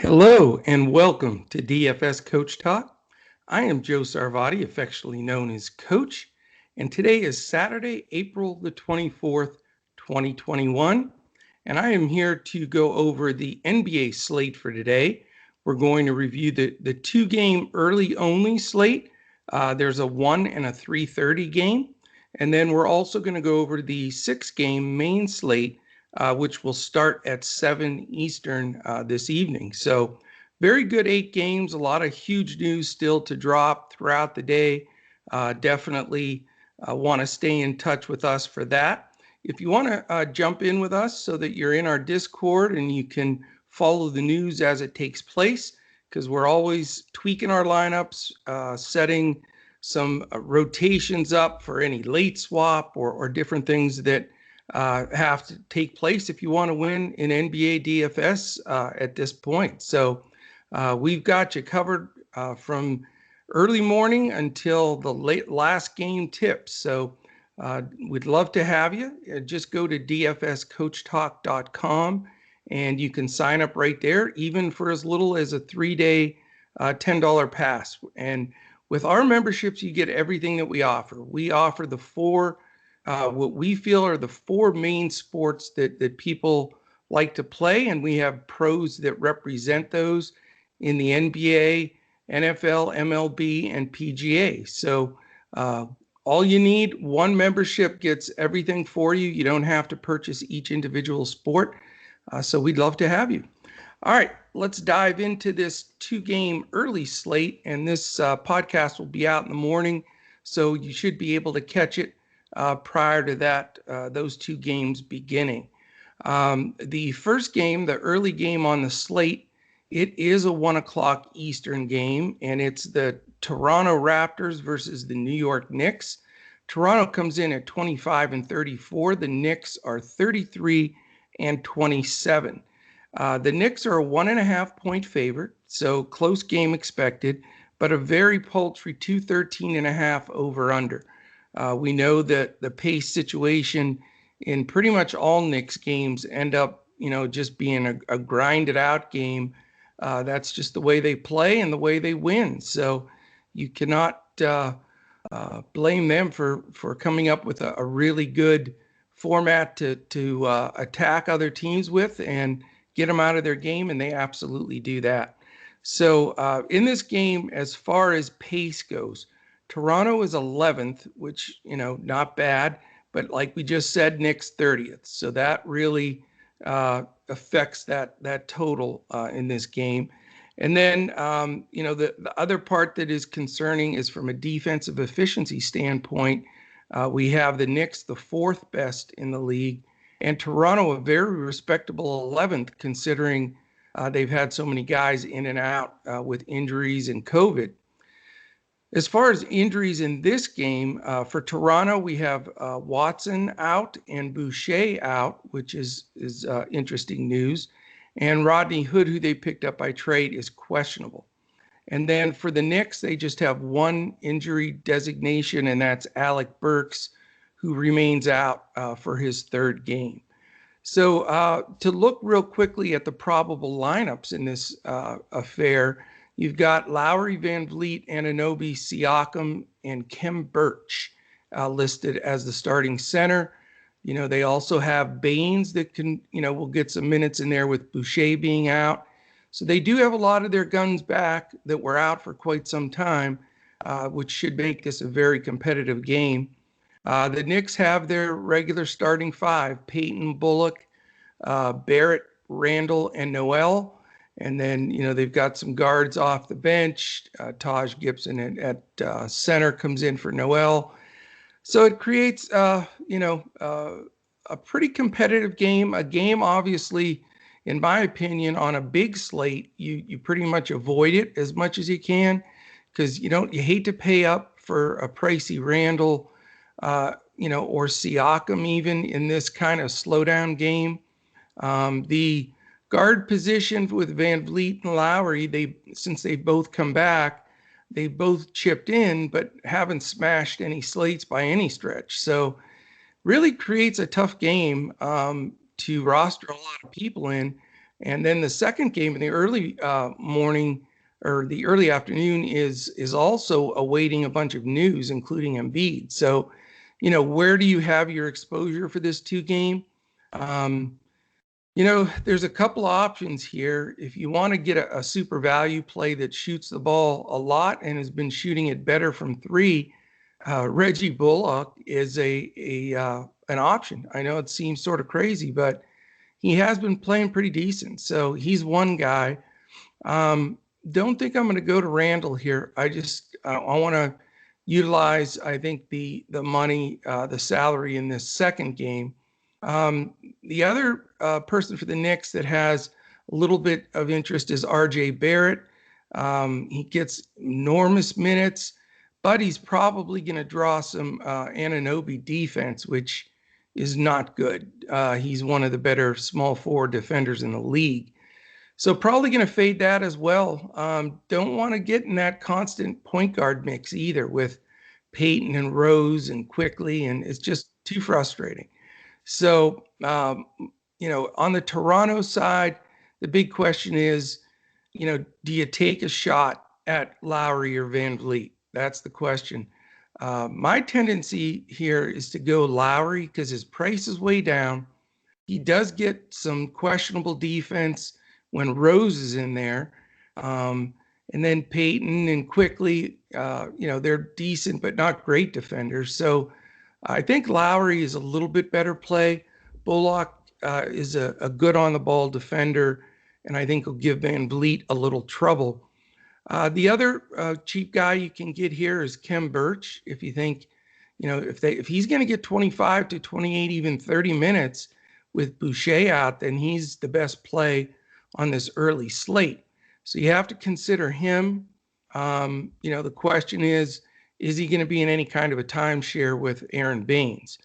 Hello and welcome to DFS Coach Talk. I am Joe Sarvati, affectionately known as Coach, and today is Saturday, April the 24th, 2021, and I am here to go over the NBA slate for today. We're going to review the two-game early only slate. There's a 1 and a 3:30 game, and then we're also going to go over the six-game main slate, which will start at 7 Eastern this evening. So very good 8 games, a lot of huge news still to drop throughout the day. Definitely want to stay in touch with us for that. If you want to jump in with us so that you're in our Discord and you can follow the news as it takes place, because we're always tweaking our lineups, setting some rotations up for any late swap or different things that have to take place if you want to win in NBA DFS at this point. So we've got you covered from early morning until the last game tips. So we'd love to have you. Just go to dfscoachtalk.com and you can sign up right there, even for as little as a 3-day $10 pass. And with our memberships, you get everything that we offer. We offer the what we feel are the four main sports that people like to play, and we have pros that represent those in the NBA, NFL, MLB, and PGA. So all you need, one membership gets everything for you. You don't have to purchase each individual sport. So we'd love to have you. All right, let's dive into this two-game early slate, and this podcast will be out in the morning, so you should be able to catch it prior to that, those two games beginning. The first game, the early game on the slate, it is a 1 o'clock Eastern game, and it's the Toronto Raptors versus the New York Knicks. Toronto comes in at 25-34. The Knicks are 33-27. The Knicks are a 1.5-point favorite, so close game expected, but a very paltry 213.5 over/under. We know that the pace situation in pretty much all Knicks games end up, just being a grinded out game. That's just the way they play and the way they win. So you cannot blame them for coming up with a really good format to attack other teams with and get them out of their game, and they absolutely do that. So in this game, as far as pace goes, Toronto is 11th, which, not bad, but like we just said, Knicks 30th. So that really affects that total in this game. And then, the other part that is concerning is from a defensive efficiency standpoint. We have the Knicks, the fourth best in the league, and Toronto, a very respectable 11th, considering they've had so many guys in and out with injuries and COVID. As far as injuries in this game, for Toronto, we have Watson out and Boucher out, which is interesting news. And Rodney Hood, who they picked up by trade, is questionable. And then for the Knicks, they just have one injury designation, and that's Alec Burks, who remains out for his third game. So to look real quickly at the probable lineups in this affair, you've got Lowry, Van Vliet, Anunoby, Siakam, and Khem Birch listed as the starting center. They also have Baines that can, will get some minutes in there with Boucher being out. So they do have a lot of their guns back that were out for quite some time, which should make this a very competitive game. The Knicks have their regular starting five: Peyton, Bullock, Barrett, Randall, and Noel. And then, they've got some guards off the bench. Taj Gibson at center comes in for Noel. So it creates, a pretty competitive game. A game, obviously, in my opinion, on a big slate, you pretty much avoid it as much as you can, because you hate to pay up for a pricey Randall, or Siakam even in this kind of slowdown game. The guard position with Van Vliet and Lowry, since they both come back, they both chipped in, but haven't smashed any slates by any stretch. So really creates a tough game to roster a lot of people in. And then the second game in the early morning or the early afternoon is also awaiting a bunch of news, including Embiid. So, where do you have your exposure for this two game? There's a couple of options here. If you want to get a super value play that shoots the ball a lot and has been shooting it better from three, Reggie Bullock is an option. I know it seems sort of crazy, but he has been playing pretty decent. So he's one guy. Don't think I'm going to go to Randall here. I want to utilize, I think, the money, the salary in this second game. The other person for the Knicks that has a little bit of interest is R.J. Barrett. He gets enormous minutes, but he's probably going to draw some Anunoby defense, which is not good. He's one of the better small forward defenders in the league. So probably going to fade that as well. Don't want to get in that constant point guard mix either with Peyton and Rose and Quickly, and it's just too frustrating. So, on the Toronto side, the big question is, do you take a shot at Lowry or Van Vliet? That's the question. My tendency here is to go Lowry because his price is way down. He does get some questionable defense when Rose is in there. And then Peyton and Quickly, they're decent but not great defenders. So I think Lowry is a little bit better play. Bullock is a good on-the-ball defender, and I think he'll give Van Vliet a little trouble. The other cheap guy you can get here is Khem Birch. If you think, if he's going to get 25 to 28, even 30 minutes with Boucher out, then he's the best play on this early slate. So you have to consider him. The question is he going to be in any kind of a timeshare with Aaron Baines?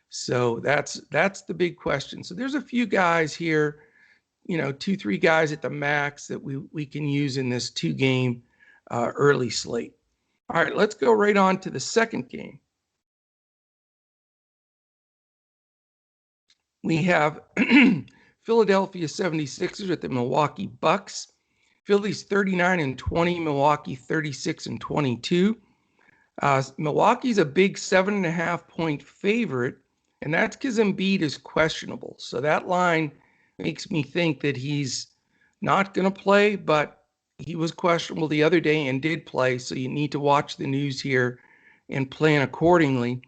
So that's the big question. So there's a few guys here, 2-3 guys at the max that we can use in this two game early slate. All right, let's go right on to the second game. We have Philadelphia 76ers at the Milwaukee Bucks. Philly's 39-20, Milwaukee 36-22. Milwaukee's a big 7.5 point favorite, and that's because Embiid is questionable. So that line makes me think that he's not going to play, but he was questionable the other day and did play. So you need to watch the news here and plan accordingly.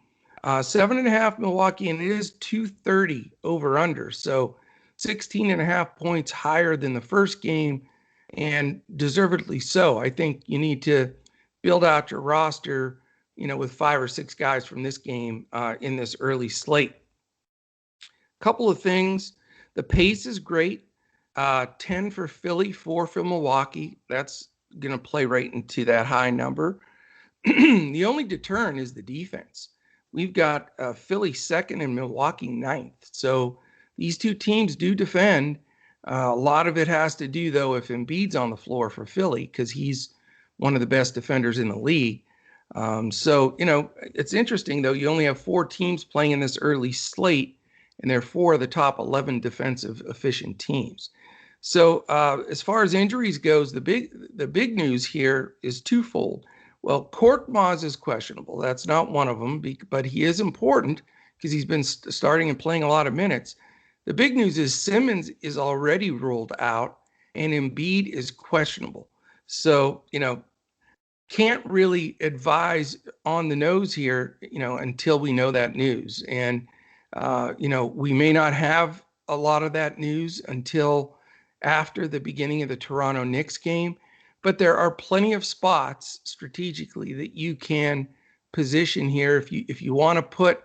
7.5 Milwaukee, and it is 230 over under. So 16.5 points higher than the first game, and deservedly so. I think you need to build out your roster, with 5 or 6 guys from this game in this early slate. Couple of things. The pace is great. 10 for Philly, 4 for Milwaukee. That's going to play right into that high number. The only deterrent is the defense. We've got Philly second and Milwaukee ninth. So these two teams do defend. A lot of it has to do, though, if Embiid's on the floor for Philly, because he's one of the best defenders in the league. It's interesting, though. You only have 4 teams playing in this early slate, and they're 4 of the top 11 defensive efficient teams. So as far as injuries goes, the big news here is twofold. Well, Korkmaz is questionable. That's not one of them, but he is important because he's been starting and playing a lot of minutes. The big news is Simmons is already ruled out, and Embiid is questionable. So, can't really advise on the nose here, until we know that news. And, we may not have a lot of that news until after the beginning of the Toronto Knicks game. But there are plenty of spots strategically that you can position here. If you want to put,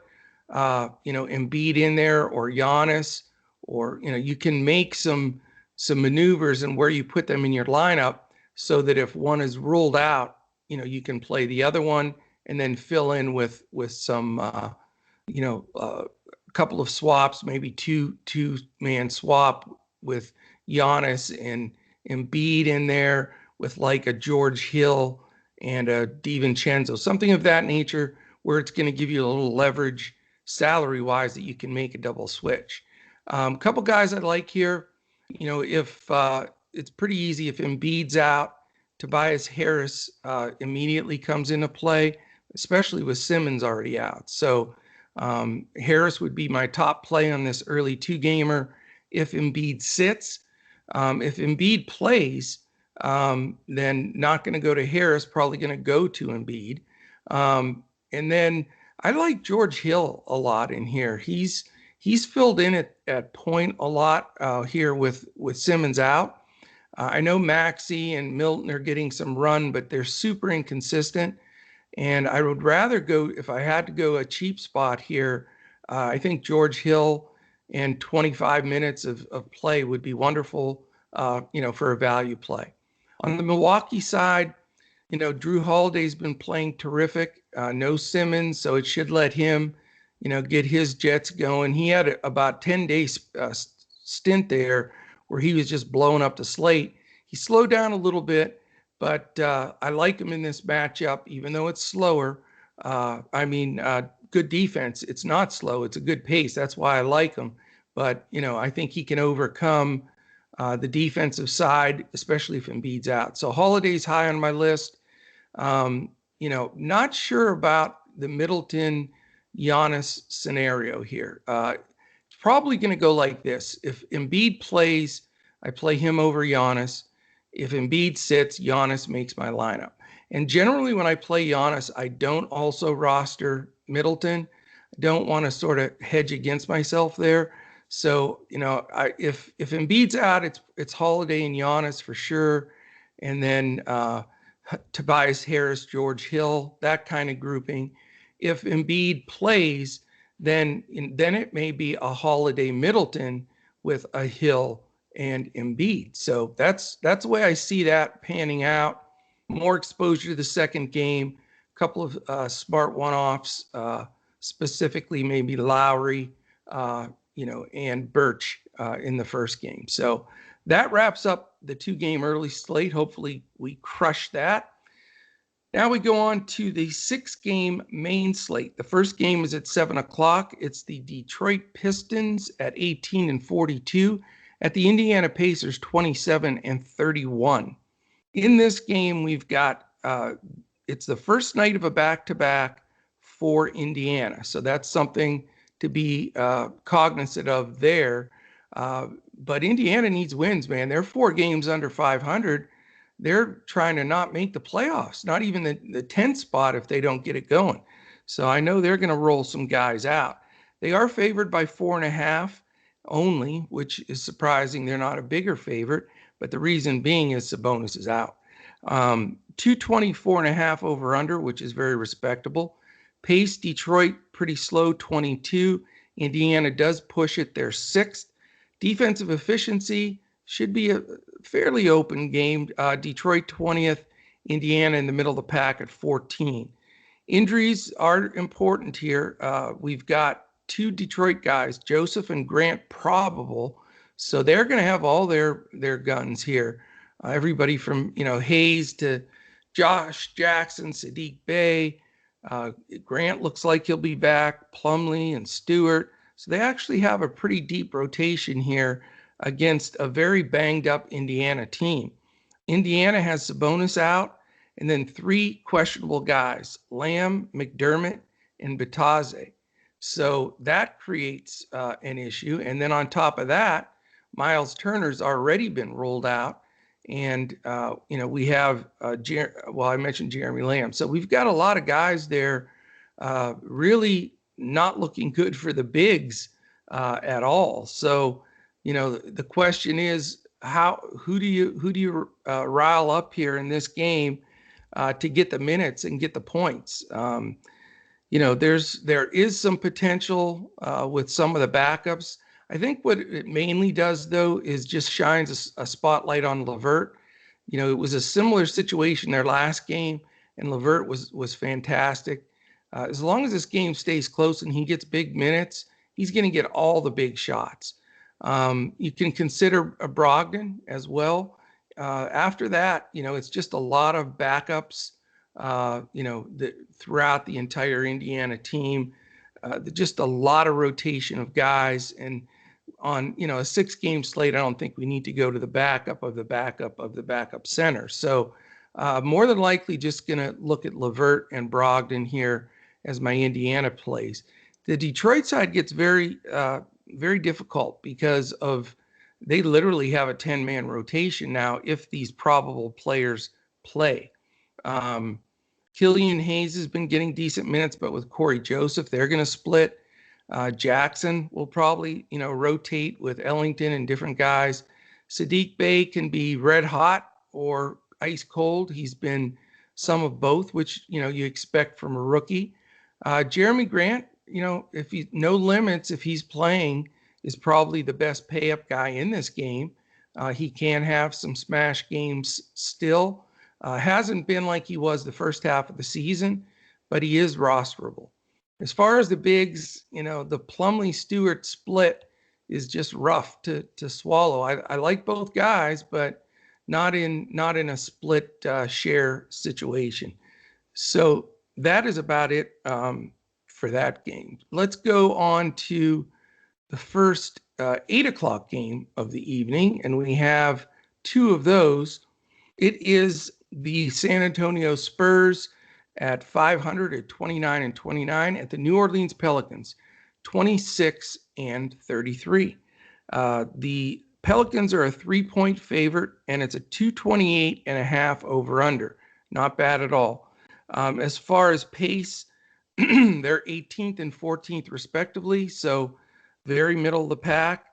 Embiid in there or Giannis, or, you can make some maneuvers and where you put them in your lineup so that if one is ruled out, you can play the other one and then fill in with some, a couple of swaps, maybe two-man swap with Giannis and Embiid in there, with like a George Hill and a DiVincenzo, something of that nature, where it's going to give you a little leverage salary-wise that you can make a double switch. Couple guys I like here. If it's pretty easy, if Embiid's out, Tobias Harris immediately comes into play, especially with Simmons already out. So Harris would be my top play on this early two-gamer if Embiid sits. If Embiid plays, then not going to go to Harris, probably going to go to Embiid. And then I like George Hill a lot in here. He's filled in at point a lot here with Simmons out. I know Maxey and Milton are getting some run, but they're super inconsistent. And I would rather go, if I had to go a cheap spot here, I think George Hill and 25 minutes of play would be wonderful, for a value play. On the Milwaukee side, Drew Holiday's been playing terrific. No Simmons, so it should let him, get his Jets going. He had about 10 days stint there where he was just blowing up the slate. He slowed down a little bit, but I like him in this matchup, even though it's slower. Good defense. It's not slow. It's a good pace. That's why I like him. But, I think he can overcome the defensive side, especially if Embiid's out. So Holiday's high on my list. Not sure about the Middleton Giannis scenario here. It's probably going to go like this. If Embiid plays, I play him over Giannis. If Embiid sits, Giannis makes my lineup. And generally when I play Giannis, I don't also roster Middleton. I don't want to sort of hedge against myself there. So, if Embiid's out, it's Holiday and Giannis for sure. And then Tobias Harris, George Hill, that kind of grouping. If Embiid plays, then it may be a Holiday Middleton with a Hill and Embiid. So that's the way I see that panning out. More exposure to the second game, a couple of smart one-offs, specifically maybe Lowry, and Birch in the first game. So that wraps up the two-game early slate. Hopefully we crush that. Now we go on to the six-game main slate. The first game is at 7 o'clock. It's the Detroit Pistons at 18-42, at the Indiana Pacers 27-31. In this game, we've got, it's the first night of a back-to-back for Indiana. So that's something to be cognizant of there. But Indiana needs wins, man. They're 4 games under 500. They're trying to not make the playoffs, not even the 10th spot if they don't get it going. So I know they're going to roll some guys out. They are favored by 4.5 only, which is surprising. They're not a bigger favorite, but the reason being is Sabonis is out. 224.5 over under, which is very respectable. Pace, Detroit, pretty slow, 22. Indiana does push it. They're 6th. Defensive efficiency should be a fairly open game. Detroit 20th, Indiana in the middle of the pack at 14. Injuries are important here. We've got 2 Detroit guys, Joseph and Grant, probable. So they're going to have all their guns here. Everybody from, Hayes to Josh Jackson, Sadiq Bey. Grant looks like he'll be back, Plumlee and Stewart. So they actually have a pretty deep rotation here against a very banged up Indiana team. Indiana has Sabonis out, and then 3 questionable guys, Lamb, McDermott, and Bitadze. So that creates an issue. And then on top of that, Miles Turner's already been rolled out. And, we have, I mentioned Jeremy Lamb. So we've got a lot of guys there really not looking good for the bigs at all. So, the question is, who do you rile up here in this game to get the minutes and get the points? There is some potential with some of the backups. I think what it mainly does, though, is just shines a spotlight on LeVert. It was a similar situation their last game, and LeVert was fantastic. As long as this game stays close and he gets big minutes, he's going to get all the big shots. You can consider a Brogdon as well. After that, it's just a lot of backups, throughout the entire Indiana team. Just a lot of rotation of guys. And on, a 6-game slate, I don't think we need to go to the backup of the backup of the backup center. So more than likely just going to look at LeVert and Brogdon here as my Indiana plays. The Detroit side gets very, very difficult because they literally have a 10-man rotation now if these probable players play. Killian Hayes has been getting decent minutes, but with Corey Joseph, they're going to split. Jackson will probably, rotate with Ellington and different guys. Sadiq Bey can be red hot or ice cold. He's been some of both, which, you expect from a rookie. Jeremy Grant, if he no limits, if he's playing, is probably the best pay up guy in this game. He can have some smash games still. Hasn't been like he was the first half of the season, but he is rosterable. As far as the bigs, the Plumlee-Stewart split is just rough to swallow. I like both guys, but not in a split share situation. So that is about it for that game. Let's go on to the first 8 o'clock game of the evening, and we have two of those. It is the San Antonio Spurs at 500 at 29-29 at the New Orleans Pelicans, 26-33. The Pelicans are a 3-point favorite, and it's a 228.5 over under. Not bad at all. As far as pace, they're 18th and 14th respectively, so very middle of the pack.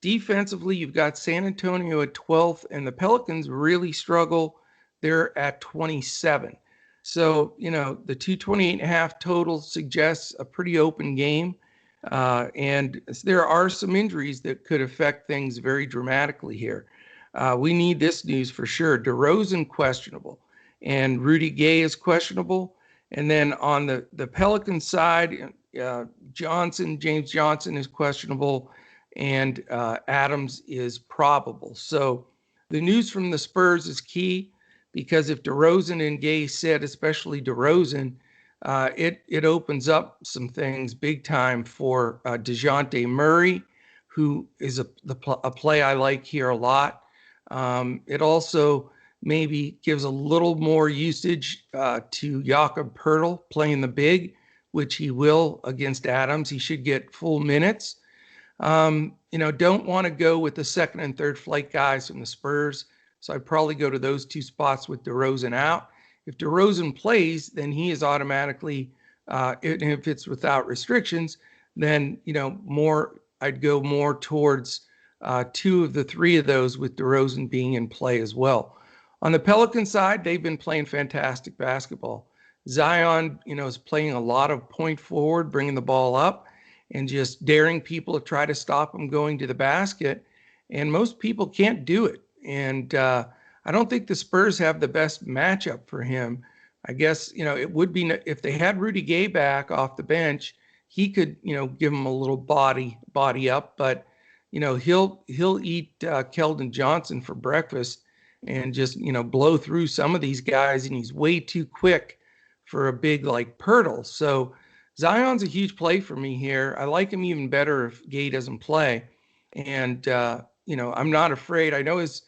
Defensively, you've got San Antonio at 12th, and the Pelicans really struggle. They're at 27. So, the 228.5 total suggests a pretty open game. And there are some injuries that could affect things very dramatically here. We need this news for sure. DeRozan questionable, and Rudy Gay is questionable. And then on the Pelican side, James Johnson is questionable, and Adams is probable. So the news from the Spurs is key, because if DeRozan and Gay sit, especially DeRozan, it opens up some things big time for DeJounte Murray, who is a play I like here a lot. It also maybe gives a little more usage to Jakob Poeltl playing the big, which he will against Adams. He should get full minutes. Don't want to go with the second and third flight guys from the Spurs. So I'd probably go to those two spots with DeRozan out. If DeRozan plays, then he is automatically, if it's without restrictions, then, I'd go more towards 2 of the 3 of those with DeRozan being in play as well. On the Pelican side, they've been playing fantastic basketball. Zion, is playing a lot of point forward, bringing the ball up and just daring people to try to stop him going to the basket. And most people can't do it. And I don't think the Spurs have the best matchup for him. I guess, it would be if they had Rudy Gay back off the bench, he could, give him a little body up. But, he'll eat Keldon Johnson for breakfast and just, blow through some of these guys. And he's way too quick for a big like Poeltl. So Zion's a huge play for me here. I like him even better if Gay doesn't play. And, I'm not afraid. I know his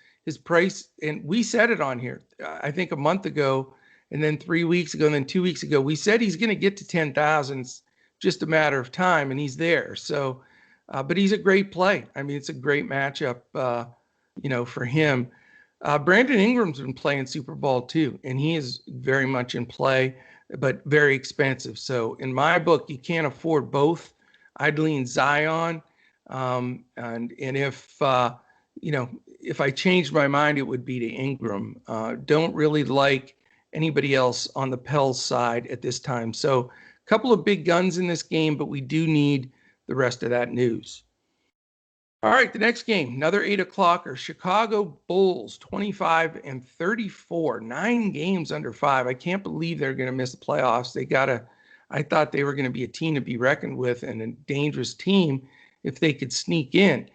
price, and we said it on here, I think a month ago, and then 3 weeks ago, and then 2 weeks ago, we said he's going to get to 10,000. It's just a matter of time, and he's there. So, but he's a great play. I mean, it's a great matchup, for him. Brandon Ingram's been playing Super Bowl too, and he is very much in play, but very expensive. So in my book, you can't afford both. I'd lean Zion, and if if I changed my mind, it would be to Ingram. Don't really like anybody else on the Pels side at this time. So a couple of big guns in this game, but we do need the rest of that news. All right, the next game, another 8 o'clocker. Chicago Bulls, 25-34, 9 games under 5. I can't believe they're going to miss the playoffs. I thought they were going to be a team to be reckoned with and a dangerous team if they could sneak in.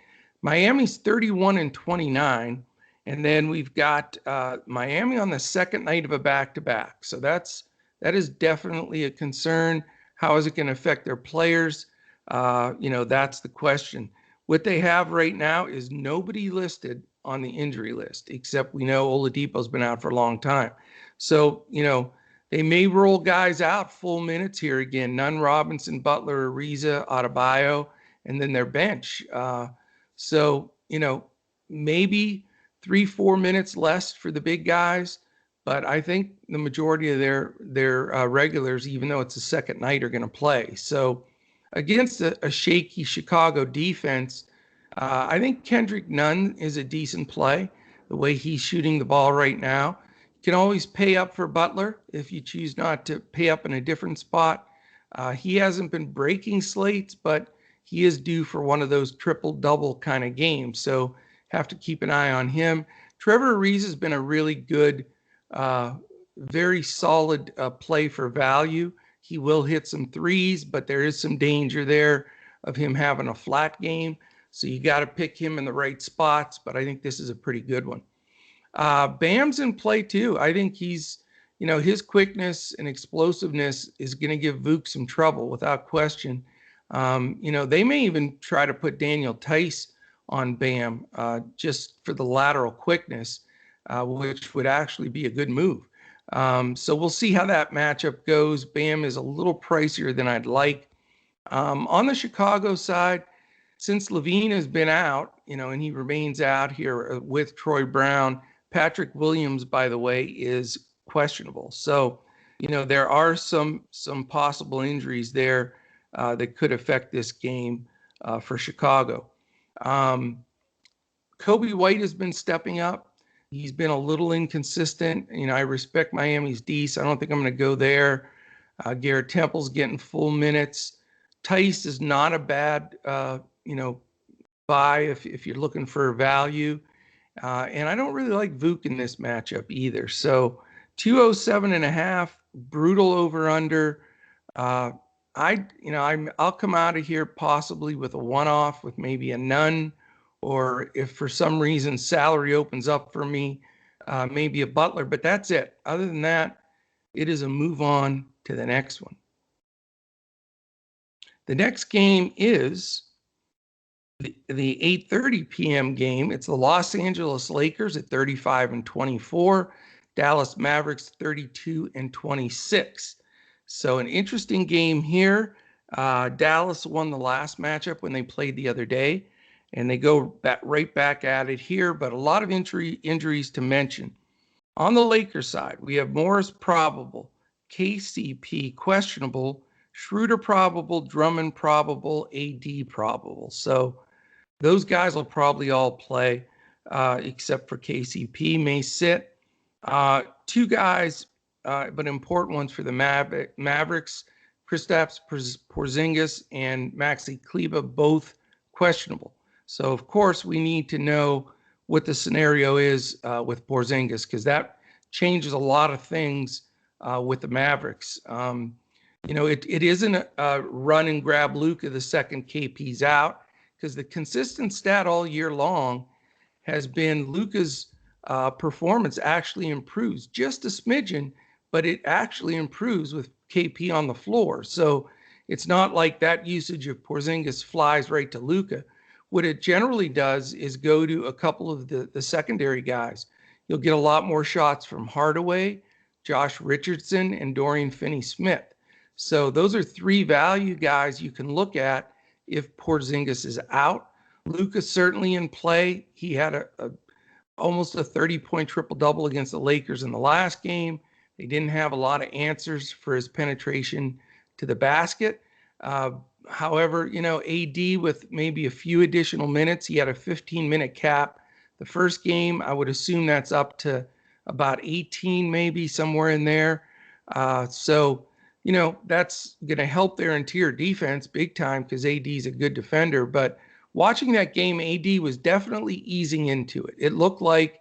Miami's 31-29, and then we've got Miami on the second night of a back-to-back. So that is definitely a concern. How is it going to affect their players? That's the question. What they have right now is nobody listed on the injury list, except we know Oladipo's been out for a long time. So, they may roll guys out full minutes here again. Nunn, Robinson, Butler, Ariza, Adebayo, and then their bench. So, maybe 3-4 minutes less for the big guys, but I think the majority of their regulars, even though it's the second night, are going to play. So against a shaky Chicago defense, I think Kendrick Nunn is a decent play. The way he's shooting the ball right now, you can always pay up for Butler if you choose not to pay up in a different spot. He hasn't been breaking slates, but he is due for one of those triple-double kind of games. So have to keep an eye on him. Trevor Ariza has been a really good, very solid play for value. He will hit some threes, but there is some danger there of him having a flat game. So you got to pick him in the right spots, but I think this is a pretty good one. Bam's in play too. I think he's, his quickness and explosiveness is going to give Vuk some trouble without question. They may even try to put Daniel Tice on Bam just for the lateral quickness, which would actually be a good move. So we'll see how that matchup goes. Bam is a little pricier than I'd like. On the Chicago side, since Levine has been out, and he remains out here with Troy Brown, Patrick Williams, by the way, is questionable. So, there are some possible injuries there that could affect this game for Chicago. Kobe White has been stepping up. He's been a little inconsistent. I respect Miami's D, so I don't think I'm going to go there. Garrett Temple's getting full minutes. Tice is not a bad, buy if you're looking for value. And I don't really like Vuk in this matchup either. So 207.5, brutal over under. I'll come out of here possibly with a one-off with maybe a Nunn, or if for some reason salary opens up for me, maybe a Butler, but that's it. Other than that, it is a move on to the next one. The next game is the 8:30 p.m. game. It's the Los Angeles Lakers at 35-24, Dallas Mavericks 32-26. So an interesting game here. Dallas won the last matchup when they played the other day, and they go right back at it here, but a lot of injuries to mention. On the Lakers side, we have Morris probable, KCP questionable, Schroeder probable, Drummond probable, AD probable. So those guys will probably all play, except for KCP may sit. Two guys, but important ones for the Mavericks, Kristaps Porzingis and Maxi Kleber, both questionable. So, of course, we need to know what the scenario is with Porzingis, because that changes a lot of things with the Mavericks. It isn't a run and grab Luka the second KP's out, because the consistent stat all year long has been Luka's performance actually improves just a smidgen, but it actually improves with KP on the floor. So it's not like that usage of Porzingis flies right to Luka. What it generally does is go to a couple of the secondary guys. You'll get a lot more shots from Hardaway, Josh Richardson, and Dorian Finney-Smith. So those are three value guys you can look at if Porzingis is out. Luka's certainly in play. He had almost a 30-point triple-double against the Lakers in the last game. They didn't have a lot of answers for his penetration to the basket. However, AD with maybe a few additional minutes, he had a 15-minute cap. The first game, I would assume that's up to about 18, maybe somewhere in there. So that's going to help their interior defense big time because AD is a good defender. But watching that game, AD was definitely easing into it. It looked like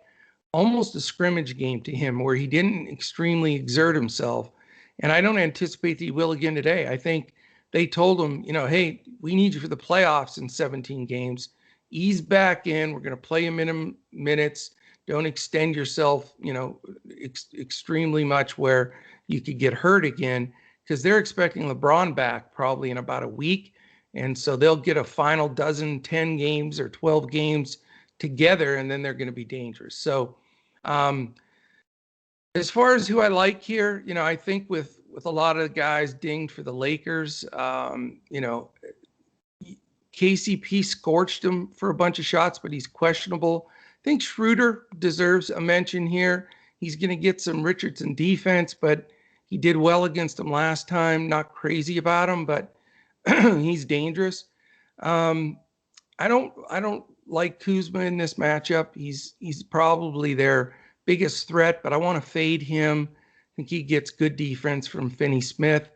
almost a scrimmage game to him where he didn't extremely exert himself. And I don't anticipate that he will again today. I think they told him, hey, we need you for the playoffs in 17 games. Ease back in. We're going to play you minutes. Don't extend yourself, extremely much where you could get hurt again, because they're expecting LeBron back probably in about a week. And so they'll get a final dozen, 10 games or 12 games together, and then they're going to be dangerous. So as far as who I like here, I think with a lot of the guys dinged for the Lakers, KCP scorched him for a bunch of shots, but he's questionable. I think Schroeder deserves a mention here. He's going to get some Richardson defense, but he did well against him last time. Not crazy about him, but he's dangerous. I don't like Kuzma in this matchup. He's probably their biggest threat, but I want to fade him. I think he gets good defense from Finney Smith.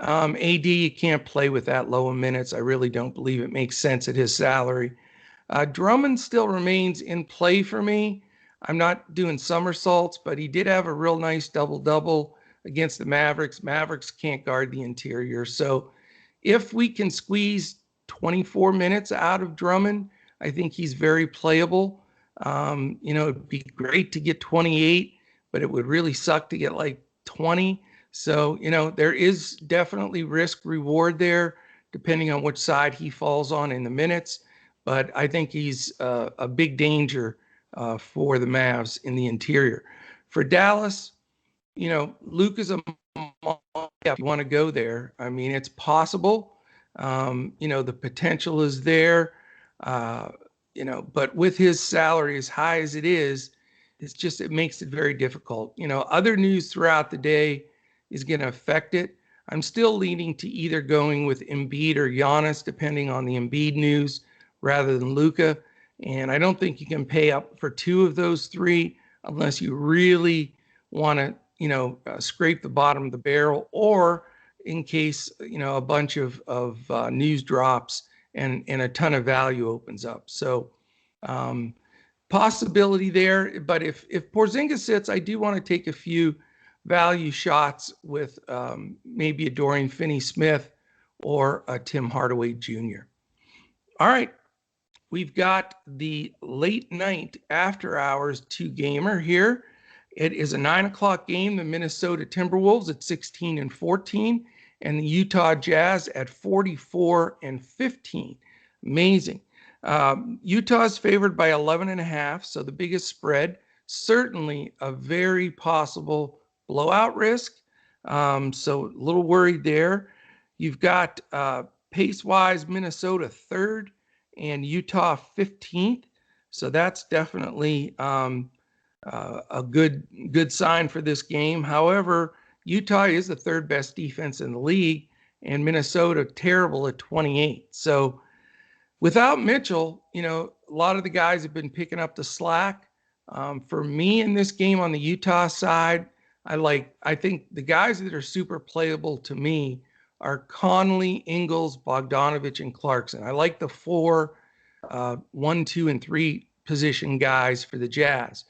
AD, you can't play with that low of minutes. I really don't believe it makes sense at his salary. Drummond still remains in play for me. I'm not doing somersaults, but he did have a real nice double-double against the Mavericks. Mavericks can't guard the interior. So if we can squeeze 24 minutes out of Drummond, I think he's very playable. It'd be great to get 28, but it would really suck to get like 20. So, there is definitely risk reward there, depending on which side he falls on in the minutes. But I think he's a big danger for the Mavs in the interior. For Dallas, Luka's a if you want to go there. I mean, it's possible. The potential is there. But with his salary as high as it is, it makes it very difficult. Other news throughout the day is going to affect it. I'm still leaning to either going with Embiid or Giannis, depending on the Embiid news, rather than Luka. And I don't think you can pay up for two of those three unless you really want to, scrape the bottom of the barrel, or in case, a bunch of news drops and a ton of value opens up. So possibility there. But if Porzingis sits, I do want to take a few value shots with maybe a Dorian Finney-Smith or a Tim Hardaway Jr. All right, we've got the late night after hours 2-gamer here. It is a 9 o'clock game. The Minnesota Timberwolves at 16-14, and the Utah Jazz at 44-15. Amazing. Utah's favored by 11.5, so the biggest spread. Certainly a very possible blowout risk. So a little worried there. You've got pace-wise Minnesota 3rd and Utah 15th. So that's definitely a good sign for this game. However, Utah is the 3rd best defense in the league, and Minnesota terrible at 28. So without Mitchell, a lot of the guys have been picking up the slack. For me in this game on the Utah side, I think the guys that are super playable to me are Conley, Ingles, Bogdanovich, and Clarkson. I like the 4, 1, 2, and 3 position guys for the Jazz.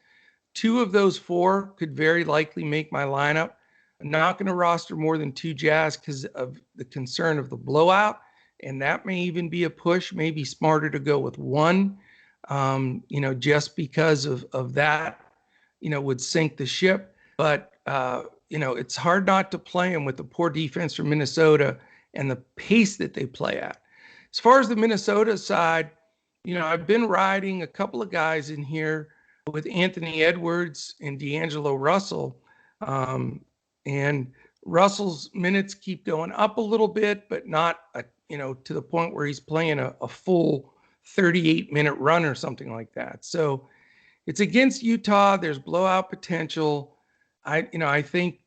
2 of those 4 could very likely make my lineup. I'm not going to roster more than 2 Jazz because of the concern of the blowout, and that may even be a push. Maybe smarter to go with 1, just because of that, would sink the ship. But it's hard not to play them with the poor defense from Minnesota and the pace that they play at. As far as the Minnesota side, I've been riding a couple of guys in here with Anthony Edwards and D'Angelo Russell. And Russell's minutes keep going up a little bit, but not, to the point where he's playing a full 38-minute run or something like that. So it's against Utah. There's blowout potential. I think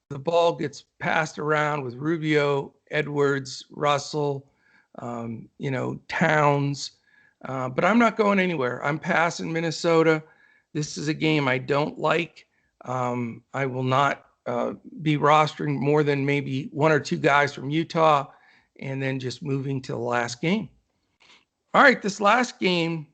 the ball gets passed around with Rubio, Edwards, Russell, Towns. But I'm not going anywhere. I'm passing Minnesota. This is a game I don't like. I will not be rostering more than maybe 1 or 2 guys from Utah and then just moving to the last game. All right, this last game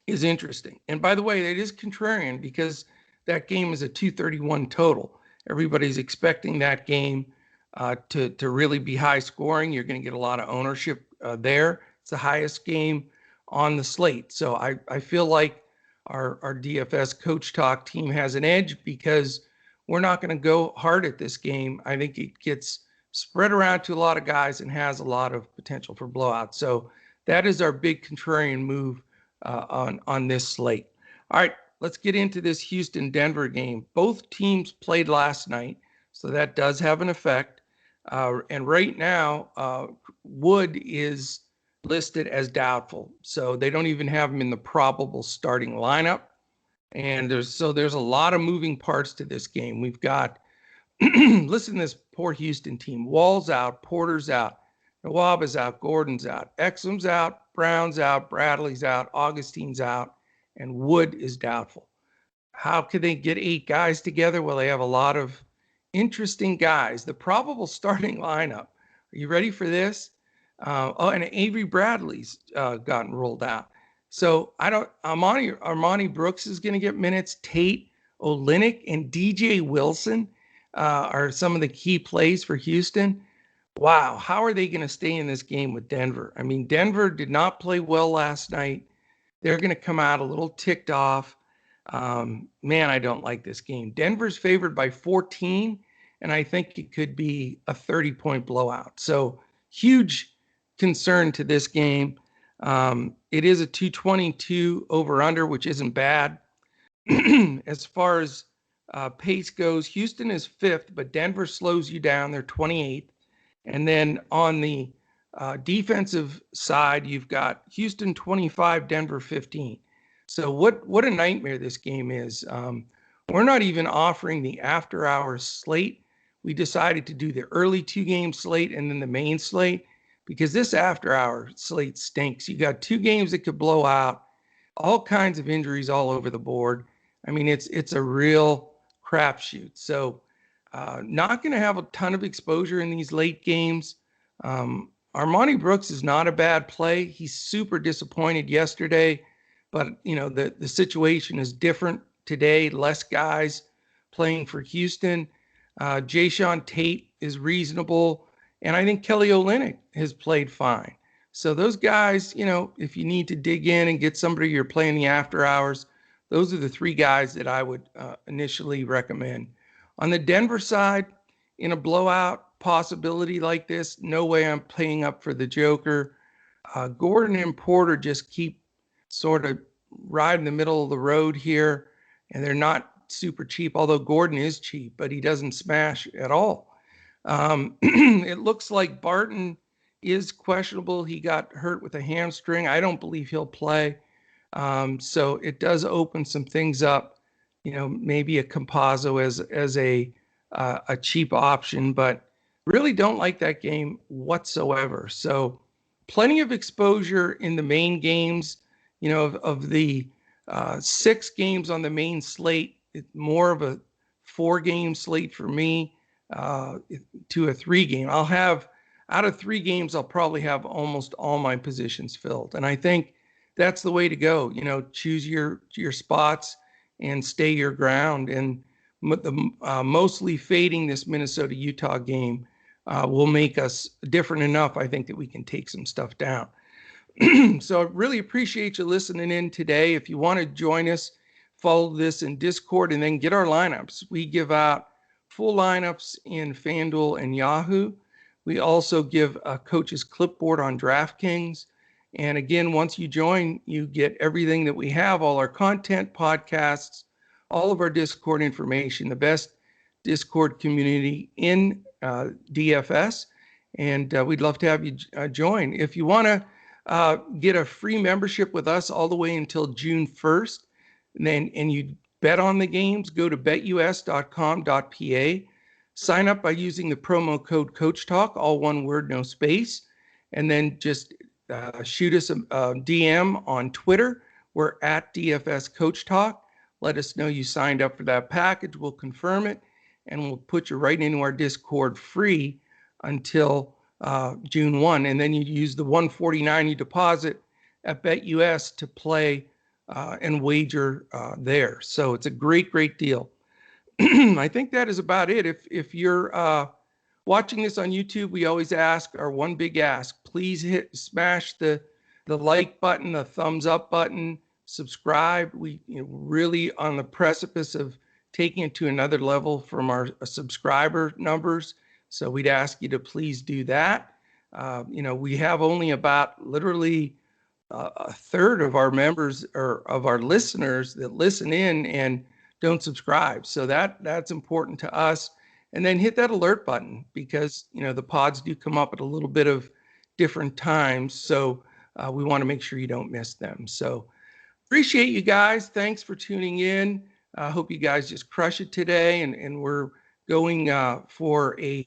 is interesting. And by the way, it is contrarian because that game is a 231 total. Everybody's expecting that game to really be high scoring. You're going to get a lot of ownership there. It's the highest game on the slate. So I feel like our DFS CoachTalk team has an edge because we're not going to go hard at this game. I think it gets spread around to a lot of guys and has a lot of potential for blowout. So that is our big contrarian move on this slate. All right, let's get into this Houston-Denver game. Both teams played last night, so that does have an effect. And right now, Wood is listed as doubtful, so they don't even have him in the probable starting lineup. And there's a lot of moving parts to this game. We've got listen to this poor Houston team. Wall's out, Porter's out, Nwaba's out, Gordon's out, Exum's out, Brown's out, Bradley's out, Augustine's out, and Wood is doubtful. How could they get 8 guys together? Well, they have a lot of interesting guys. The probable starting lineup. Are you ready for this? And Avery Bradley's gotten rolled out. So Armani Brooks is going to get minutes. Tate, Olynyk, and DJ Wilson are some of the key plays for Houston. Wow, how are they going to stay in this game with Denver? I mean, Denver did not play well last night. They're going to come out a little ticked off. Man, I don't like this game. Denver's favored by 14, and I think it could be a 30-point blowout. So huge concern to this game. It is a 222 over-under, which isn't bad. As far as pace goes, Houston is 5th, but Denver slows you down. They're 28th. And then on the defensive side, you've got Houston 25, Denver 15. So what a nightmare this game is. We're not even offering the after-hours slate. We decided to do the early 2-game slate and then the main slate because this after-hour slate stinks. You got 2 games that could blow out, all kinds of injuries all over the board. I mean, it's a real crapshoot. So not going to have a ton of exposure in these late games. Armani Brooks is not a bad play. He's super disappointed yesterday, but the situation is different today. Less guys playing for Houston. Jayshawn Tate is reasonable, and I think Kelly Olynyk has played fine. So those guys, if you need to dig in and get somebody you're playing the after hours, those are the 3 guys that I would initially recommend. On the Denver side, in a blowout possibility like this, no way I'm paying up for the Joker. Gordon and Porter just keep sort of right in the middle of the road here, and they're not super cheap, although Gordon is cheap, but he doesn't smash at all. It looks like Barton is questionable. He got hurt with a hamstring. I don't believe he'll play. So it does open some things up, maybe a Campazzo as a cheap option, but really don't like that game whatsoever. So plenty of exposure in the main games, of the 6 games on the main slate. It's more of a 4-game slate for me to a 3-game. I'll have out of 3 games, I'll probably have almost all my positions filled. And I think that's the way to go. Choose your spots and stay your ground. And mostly fading this Minnesota-Utah game will make us different enough, I think, that we can take some stuff down. So I really appreciate you listening in today. If you want to join us, follow this in Discord and then get our lineups. We give out full lineups in FanDuel and Yahoo. We also give a coach's clipboard on DraftKings. And again, once you join, you get everything that we have, all our content, podcasts, all of our Discord information, the best Discord community in DFS. And we'd love to have you join. If you want to get a free membership with us all the way until June 1st, and you bet on the games, go to betus.com.pa. Sign up by using the promo code CoachTalk, all one word, no space, and then just shoot us a DM on Twitter. We're at DFS CoachTalk. Let us know you signed up for that package. We'll confirm it, and we'll put you right into our Discord free until June 1. And then you use the $149 you deposit at BetUS to play and wager there. So it's a great, great deal. I think that is about it. If you're watching this on YouTube, we always ask our one big ask. Please smash the like button, the thumbs up button, subscribe. We really on the precipice of taking it to another level from our subscriber numbers. So we'd ask you to please do that. We have only about literally a third of our members or of our listeners that listen in and don't subscribe. So that's important to us. And then hit that alert button because, the pods do come up at a little bit of different times. So we want to make sure you don't miss them. So appreciate you guys. Thanks for tuning in. I hope you guys just crush it today. And we're going for a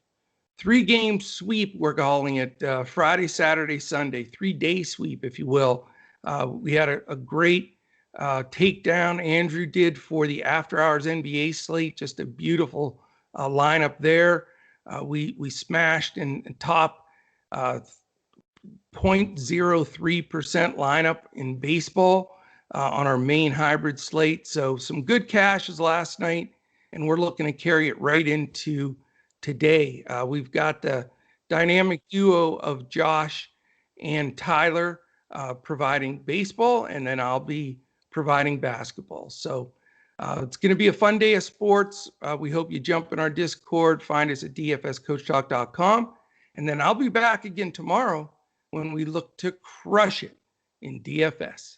3-game sweep. We're calling it Friday, Saturday, Sunday, 3-day sweep, if you will. We had a great takedown Andrew did for the After Hours NBA slate. Just a beautiful lineup there. We smashed and top 0.03% lineup in baseball on our main hybrid slate. So some good cashes last night, and we're looking to carry it right into today. We've got the dynamic duo of Josh and Tyler providing baseball, and then I'll be providing basketball. So it's going to be a fun day of sports. We hope you jump in our Discord, find us at dfscoachtalk.com, and then I'll be back again tomorrow when we look to crush it in DFS.